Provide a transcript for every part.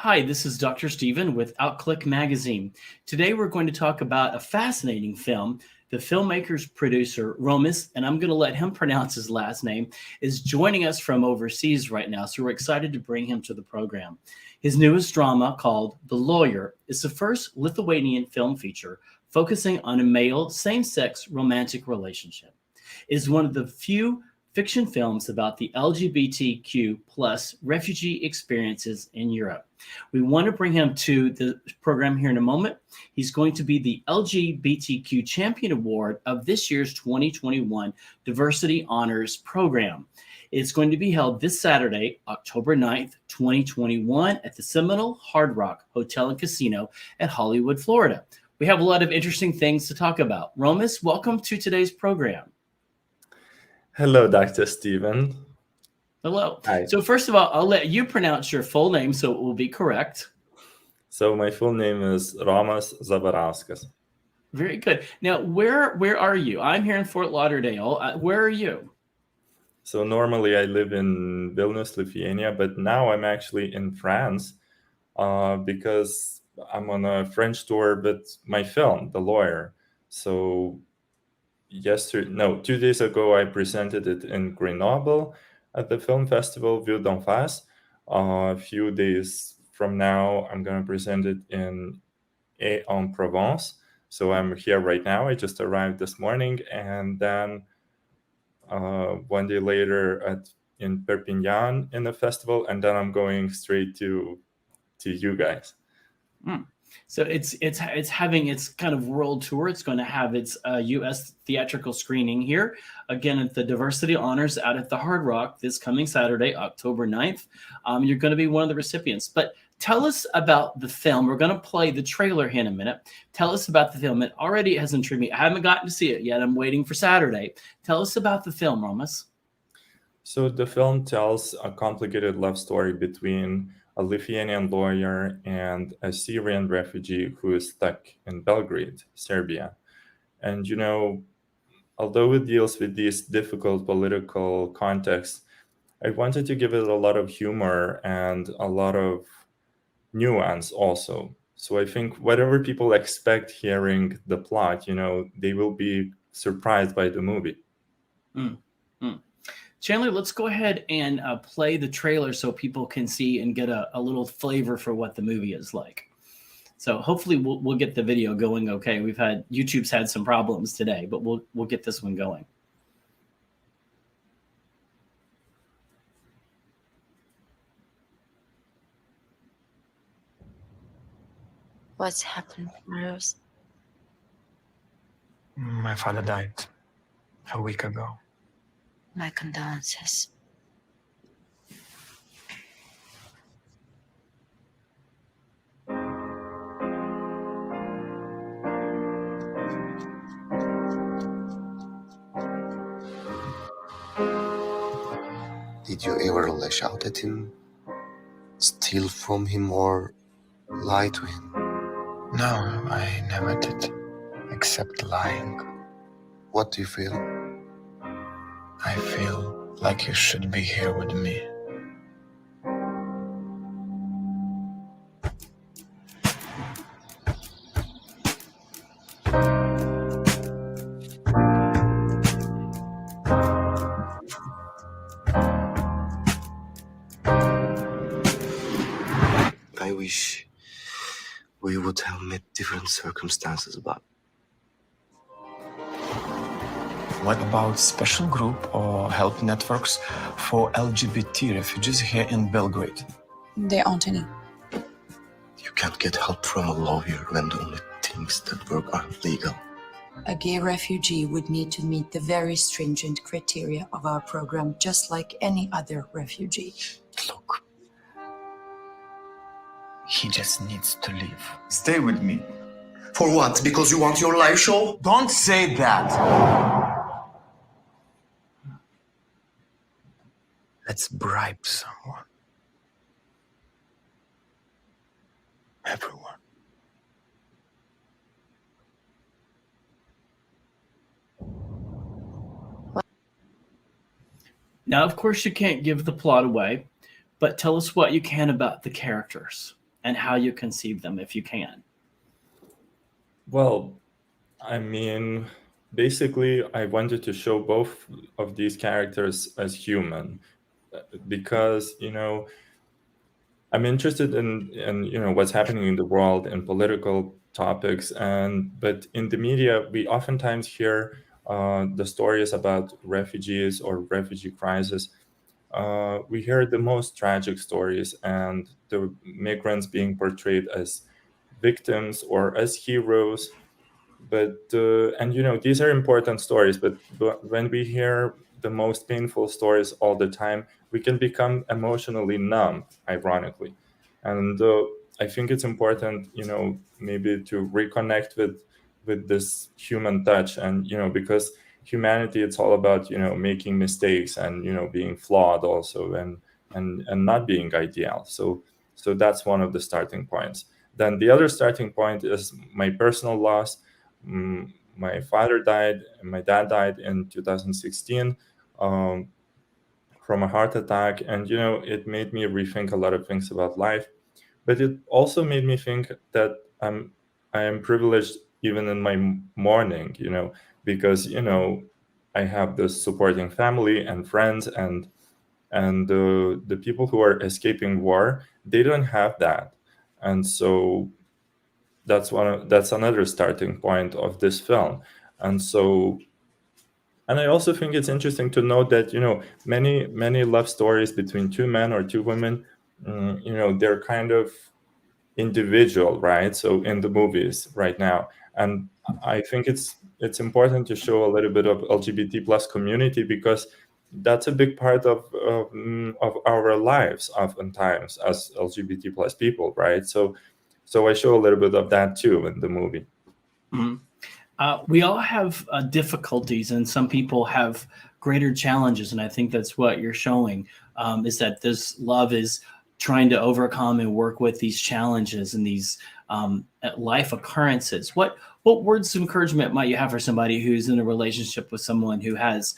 Hi, this is Dr. Steven with Outclick Magazine. Today we're going to talk about a fascinating film. The filmmaker's producer, Romas, and I'm going to let him pronounce his last name, is joining us from overseas right now, so we're excited to bring him to the program. His newest drama, called The Lawyer, is the first Lithuanian film feature focusing on a male same-sex romantic relationship. It is one of the few fiction films about the LGBTQ plus refugee experiences in Europe. We want to bring him to the program here in a moment. He's going to be the LGBTQ Champion Award of this year's 2021 Diversity Honors Program. It's going to be held this Saturday, October 9th, 2021 at the Seminole Hard Rock Hotel and Casino at Hollywood, Florida. We have a lot of interesting things to talk about. Romas, welcome to today's program. Hello, Dr. Steven. Hello. Hi. So first of all, I'll let you pronounce your full name so it will be correct. So my full name is Romas Zabarauskas. Very good. Now, where are you? I'm here in Fort Lauderdale. Where are you? So normally I live in Vilnius, Lithuania, but now I'm actually in France because I'm on a French tour, but my film, The Lawyer. So 2 days ago, I presented it in Grenoble at the film festival Ville d'en Face. A few days from now, I'm going to present it in Aix-en-Provence. So I'm here right now. I just arrived this morning, and then one day later in Perpignan in the festival, and then I'm going straight to you guys. So it's having its kind of world tour. It's going to have its U.S. theatrical screening here, again at the Diversity Honors out at the Hard Rock this coming Saturday, October 9th. You're going to be one of the recipients. But tell us about the film. We're going to play the trailer here in a minute. Tell us about the film. It already has intrigued me. I haven't gotten to see it yet. I'm waiting for Saturday. Tell us about the film, Romas. So the film tells a complicated love story between a Lithuanian lawyer and a Syrian refugee who is stuck in Belgrade, Serbia. And, although it deals with these difficult political contexts, I wanted to give it a lot of humor and a lot of nuance also. So I think whatever people expect hearing the plot, they will be surprised by the movie. Chandler, let's go ahead and play the trailer so people can see and get a little flavor for what the movie is like. So hopefully we'll get the video going okay. YouTube's had some problems today, but we'll get this one going. What's happened, Marius? My father died a week ago. My condolences. Did you ever lash out at him, steal from him, or lie to him? No, I never did, except lying. What do you feel? I feel like you should be here with me. I wish we would have met different circumstances, but What about special group or help networks for LGBT refugees here in Belgrade? There aren't any. you can't get help from a lawyer when the only things that work are legal. A gay refugee would need to meet the very stringent criteria of our program, just like any other refugee. Look, He just needs to leave. Stay with me. for what? Because you want your live show? Don't say that! Let's bribe someone. Everyone. Now, of course, you can't give the plot away, but tell us what you can about the characters. and how you conceive them, if you can. Well, I mean, basically, I wanted to show both of these characters as human, because I'm interested in what's happening in the world and political topics, but in the media we oftentimes hear the stories about refugees or refugee crisis. We hear the most tragic stories, and the migrants being portrayed as victims or as heroes. But these are important stories, but when we hear the most painful stories all the time, we can become emotionally numb, ironically. And I think it's important, maybe to reconnect with this human touch. And because humanity, it's all about making mistakes and being flawed also, and not being ideal. So that's one of the starting points. Then the other starting point is my personal loss. My father died and my dad died in 2016, um, from a heart attack. And it made me rethink a lot of things about life, but it also made me think that I am privileged even in my mourning, because I have this supporting family and friends, and the people who are escaping war, they don't have that. And so that's another starting point of this film. And I also think it's interesting to note that many love stories between two men or two women, they're kind of individual, right? So in the movies right now, and I think it's important to show a little bit of LGBT plus community, because that's a big part of our lives oftentimes as LGBT plus people, right? So I show a little bit of that too in the movie. Mhm. We all have difficulties, and some people have greater challenges. And I think that's what you're showing, is that this love is trying to overcome and work with these challenges and these life occurrences. What words of encouragement might you have for somebody who's in a relationship with someone who has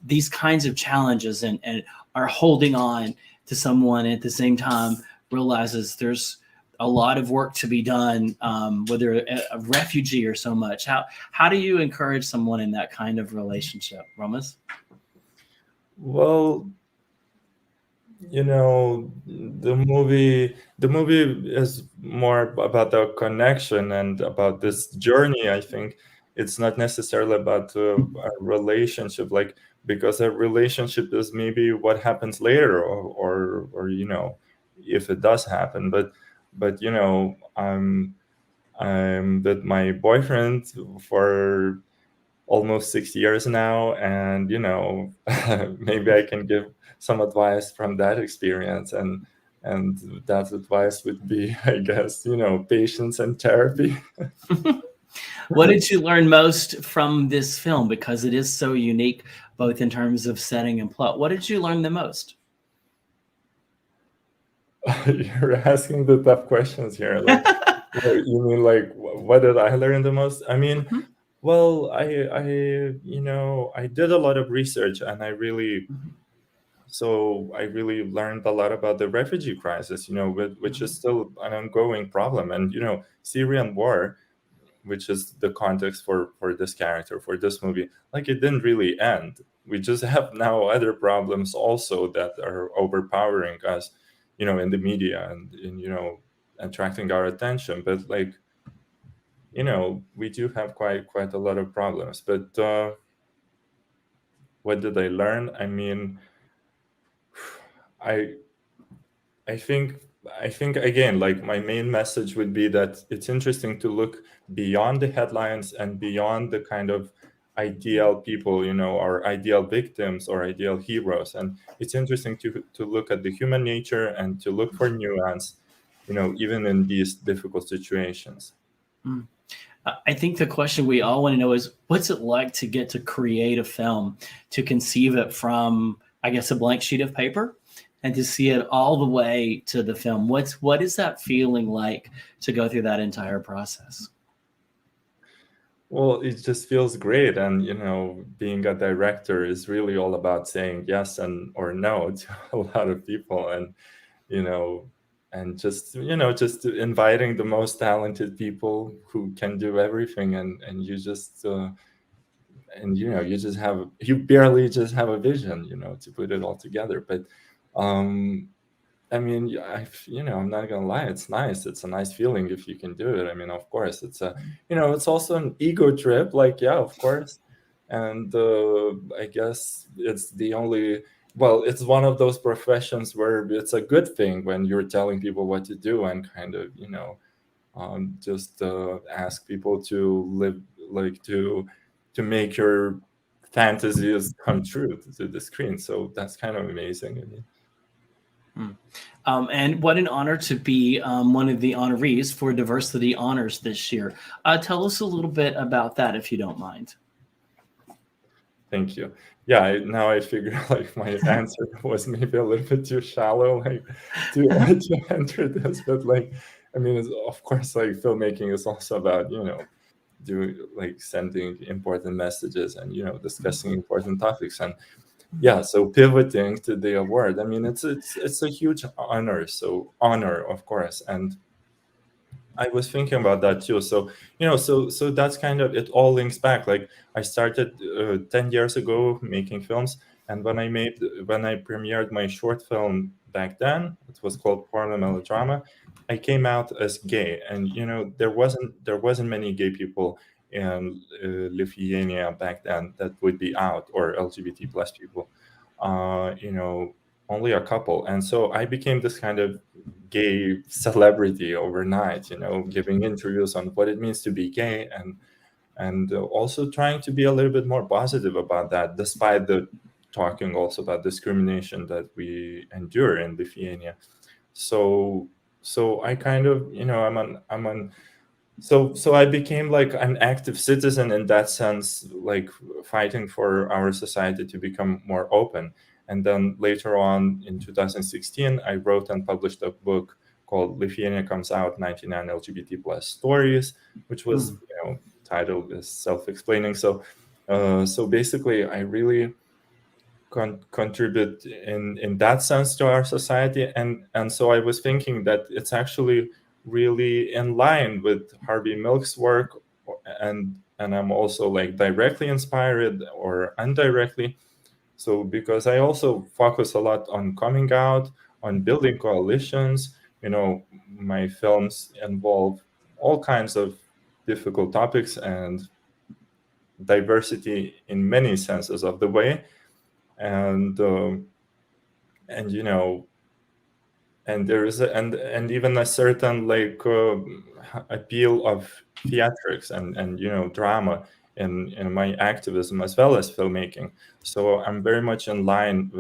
these kinds of challenges and are holding on to someone, and at the same time realizes there's a lot of work to be done, whether a refugee or so much. How do you encourage someone in that kind of relationship, Romas? Well, the movie is more about the connection and about this journey. I think it's not necessarily about a relationship, like, because a relationship is maybe what happens later, or if it does happen. But I'm with my boyfriend for almost 6 years now, and maybe I can give some advice from that experience. And that advice would be, I guess, patience and therapy. What did you learn most from this film? Because it is so unique, both in terms of setting and plot. What did you learn the most? You're asking the tough questions here. Like, you mean, like, what did I learn the most? I mean, Mhm. well, I did a lot of research, and I really learned a lot about the refugee crisis, which is still an ongoing problem. And Syrian war, which is the context for this character, for this movie, like, it didn't really end. We just have now other problems also that are overpowering us, in the media, and in attracting our attention. But, like, we do have quite a lot of problems. But what did I learn? I mean, I I think I think again, like, my main message would be that it's interesting to look beyond the headlines and beyond the kind of ideal people, or ideal victims or ideal heroes. And it's interesting to look at the human nature and to look for nuance, even in these difficult situations. Mm. I think the question we all want to know is, what's it like to get to create a film, to conceive it from, I guess, a blank sheet of paper, and to see it all the way to the film? What is that feeling like to go through that entire process? Well, it just feels great. And being a director is really all about saying yes and or no to a lot of people. And you know just just inviting the most talented people who can do everything, and you just you barely just have a vision, to put it all together. But I mean, I'm not gonna lie, it's nice. It's a nice feeling if you can do it. I mean, of course, it's it's also an ego trip. Like, yeah, of course. And I guess it's it's one of those professions where it's a good thing when you're telling people what to do and kind of, just ask people to live, like to make your fantasies come true to the screen. So that's kind of amazing. I mean, and what an honor to be one of the honorees for Diversity Honors this year. Tell us a little bit about that, if you don't mind. Thank you. Yeah, now I figure like my answer was maybe a little bit too shallow, like to enter this. But like, I mean, of course, like filmmaking is also about doing, like, sending important messages and discussing important topics. And yeah, so pivoting to the award, I mean, it's a huge honor. So honor, of course. And I was thinking about that too. So so that's kind of, it all links back. Like, I started 10 years ago making films, and when I premiered my short film back then, it was called Porno Melodrama. I came out as gay, and there wasn't many gay people in Lithuania back then that would be out, or LGBT plus people. Only a couple. And so I became this kind of gay celebrity overnight, giving interviews on what it means to be gay, and also trying to be a little bit more positive about that, despite the talking also about discrimination that we endure in Lithuania. So I kind of, so I became like an active citizen in that sense, like fighting for our society to become more open. And then later on in 2016, I wrote and published a book called Lithuania Comes Out, 99 LGBT plus stories, which was, titled is self-explaining. So basically I really contribute in that sense to our society. And so I was thinking that it's actually really in line with Harvey Milk's work, and I'm also like directly inspired or indirectly. So because I also focus a lot on coming out, on building coalitions, my films involve all kinds of difficult topics and diversity in many senses of the way. And and there is and even a certain like appeal of theatrics and drama in my activism as well as filmmaking. So I'm very much in line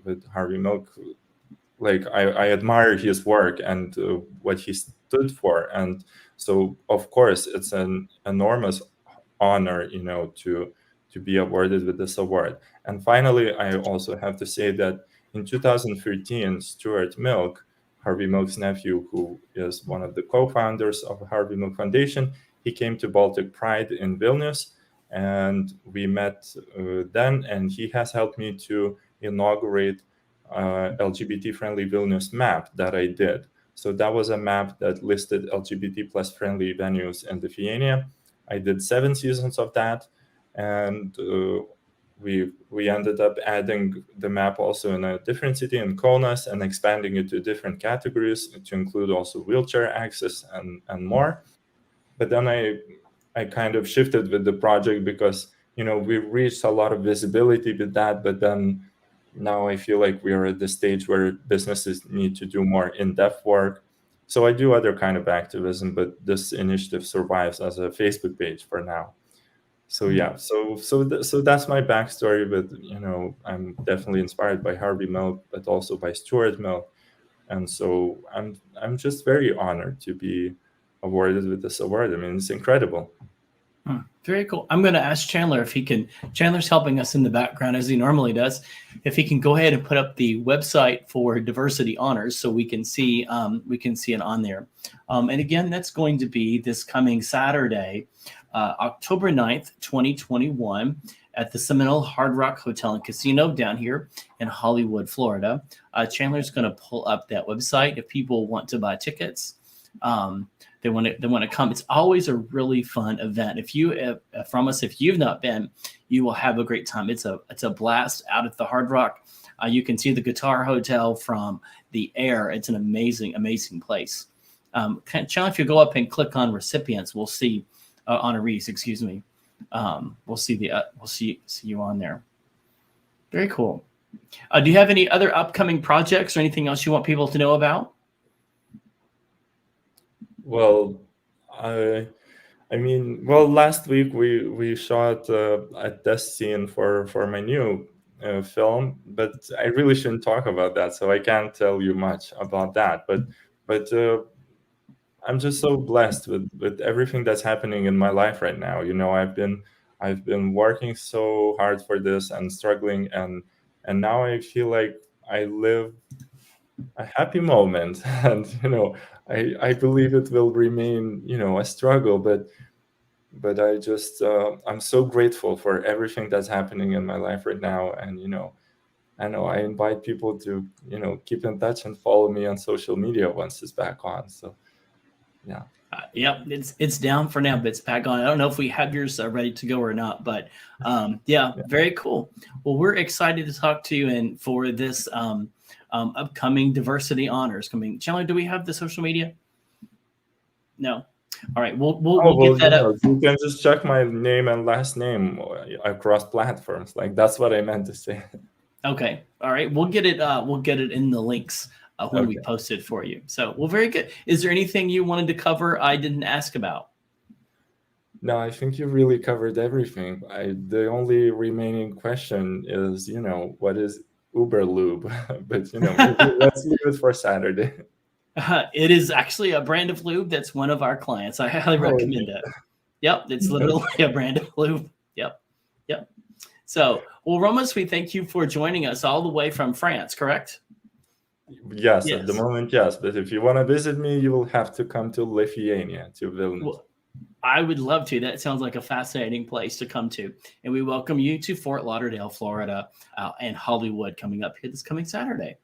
with Harvey Milk. Like I admire his work and what he stood for, and so of course it's an enormous honor, to be awarded with this award. And finally, I also have to say that in 2013, Stuart Milk, Harvey Milk's nephew, who is one of the co-founders of Harvey Milk Foundation, he came to Baltic Pride in Vilnius, and we met then, and he has helped me to inaugurate LGBT-friendly Vilnius map that I did. So that was a map that listed LGBT plus friendly venues in Lithuania. I did 7 seasons of that, and we ended up adding the map also in a different city in Kaunas and expanding it to different categories to include also wheelchair access and more. But then I kind of shifted with the project because we reached a lot of visibility with that, but then now I feel like we are at the stage where businesses need to do more in-depth work. So I do other kind of activism, but this initiative survives as a Facebook page for now. So yeah, so that's my backstory. But I'm definitely inspired by Harvey Milk, but also by Stuart Milk, and so I'm just very honored to be awarded with this award. I mean, it's incredible. Very cool. I'm going to ask Chandler if he can. Chandler's helping us in the background as he normally does. If he can go ahead and put up the website for Diversity Honors, so we can see it on there. And again, that's going to be this coming Saturday, October 9th, 2021, at the Seminole Hard Rock Hotel and Casino down here in Hollywood, Florida. Chandler's going to pull up that website if people want to buy tickets. They want to come. It's always a really fun event. If you've not been, you will have a great time. It's a blast out at the Hard Rock. You can see the Guitar Hotel from the air. It's an amazing, amazing place. Chandler, if you go up and click on recipients, we'll see honorees. Excuse me. We'll see you on there. Very cool. Do you have any other upcoming projects or anything else you want people to know about? Well, last week we shot a test scene for my new film, but I really shouldn't talk about that, so I can't tell you much about that. But I'm just so blessed with everything that's happening in my life right now. I've been working so hard for this and struggling, and now I feel like I live a happy moment, and I believe it will remain a struggle, but I just I'm so grateful for everything that's happening in my life right now. And I know I invite people to keep in touch and follow me on social media once it's back on. So yeah. Yep, it's down for now, but it's back on. I don't know if we have yours ready to go or not, but yeah, very cool. Well, we're excited to talk to you and for this upcoming diversity honors coming. Chandler, do we have the social media? No. All right, we'll get that up. You can just check my name and last name across platforms. Like, that's what I meant to say. Okay. All right. We'll get it in the links when we post it for you. So, well, very good. Is there anything you wanted to cover I didn't ask about? No, I think you really covered everything. The only remaining question is, what is Uber Lube? But let's leave it for Saturday. It is actually a brand of lube that's one of our clients. I highly recommend it. Yep, it's literally a brand of lube. Yep. So, well, Romas, we thank you for joining us all the way from France, correct? Yes, at the moment, yes. But if you want to visit me, you will have to come to Lithuania, to Vilnius. Well, I would love to. That sounds like a fascinating place to come to. And we welcome you to Fort Lauderdale, Florida, and Hollywood coming up here this coming Saturday.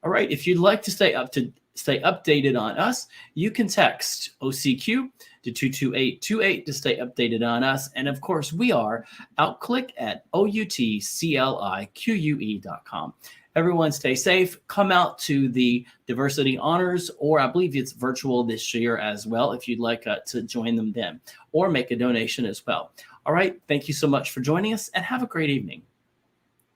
All right. If you'd like to stay updated on us, you can text OCQ to 22828 to stay updated on us. And of course, we are Outclick at outclique.com. Everyone stay safe. Come out to the Diversity Honors, or I believe it's virtual this year as well, if you'd like to join them then, or make a donation as well. All right. Thank you so much for joining us, and have a great evening.